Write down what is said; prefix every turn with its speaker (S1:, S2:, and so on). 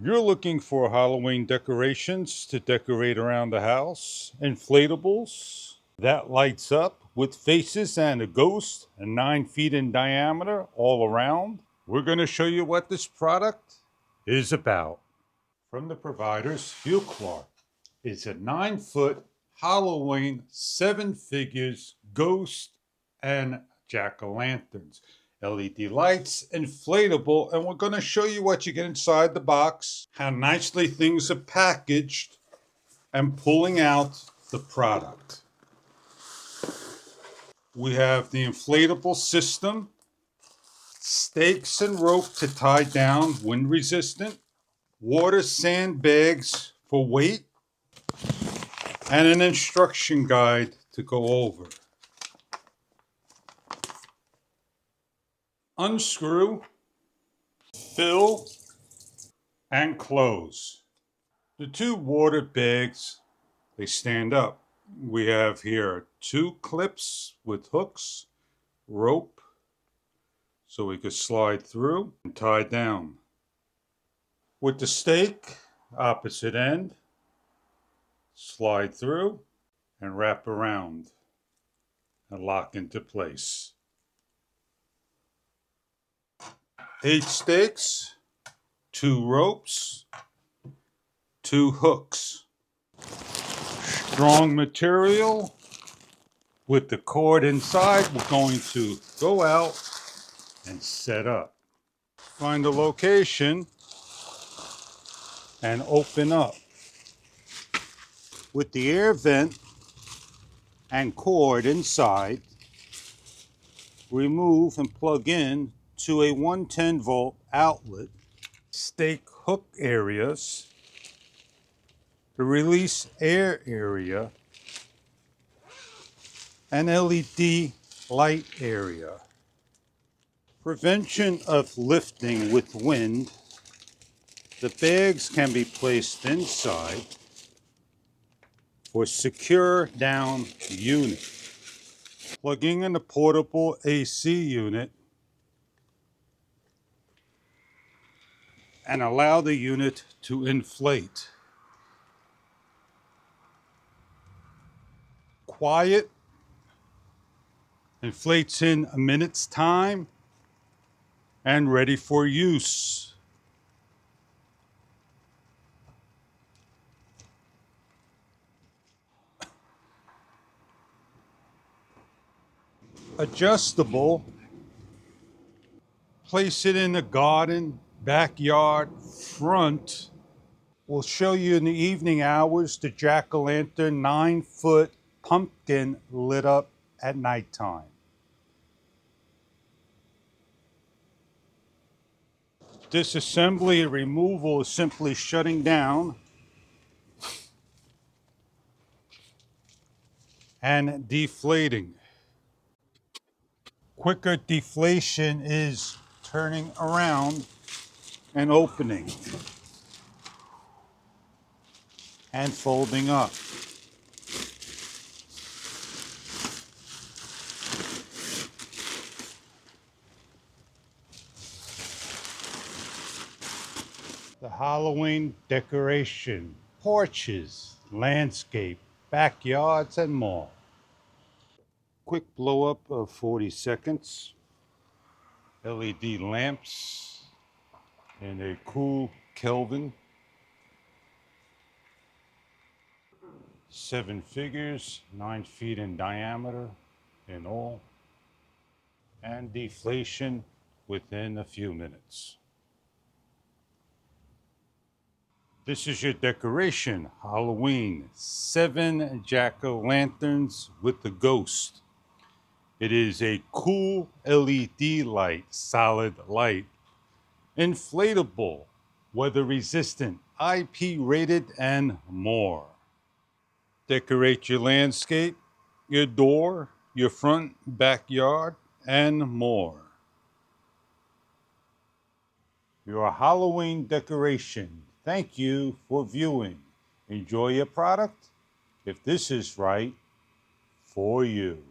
S1: You're looking for Halloween decorations to decorate around the house, inflatables that lights up with faces and a ghost and 9 feet in diameter all around. We're going to show you what this product is about. From the providers, HUECLOR is a 9-foot Halloween 7 figures ghost and jack-o'-lanterns. LED lights, inflatable, and we're going to show you what you get inside the box, how nicely things are packaged, and pulling out the product. We have the inflatable system, stakes and rope to tie down, wind resistant, water sandbags for weight, and an instruction guide to go over. Unscrew, fill, and close. The 2 water bags, they stand up. We have here 2 clips with hooks, rope, so we could slide through and tie down. With the stake, opposite end, slide through and wrap around and lock into place. 8 stakes, 2 ropes, 2 hooks. Strong material with the cord inside. We're going to go out and set up. Find a location and open up. With the air vent and cord inside, remove and plug in to a 110 volt outlet. Stake hook areas, the release air area, and LED light area. Prevention of lifting with wind. The bags can be placed inside for secure down unit. Plugging in the portable AC unit and allow the unit to inflate. Quiet, inflates in a minute's time, and ready for use. Adjustable, place it in the garden, backyard, front. We'll show you in the evening hours the jack-o'-lantern 9-foot pumpkin lit up at nighttime. Disassembly and removal is simply shutting down and deflating. Quicker deflation is turning around and opening and folding up. The Halloween decoration, porches, landscape, backyards, and more. Quick blow up of 40 seconds. LED lamps in a cool Kelvin. 7 figures, 9 feet in diameter in all. And deflation within a few minutes. This is your decoration, Halloween. 7 jack-o'-lanterns with the ghost. It is a cool LED light, solid light, inflatable, weather resistant, IP rated, and more. Decorate your landscape, your door, your front, backyard, and more. Your Halloween decoration. Thank you for viewing. Enjoy your product if this is right for you.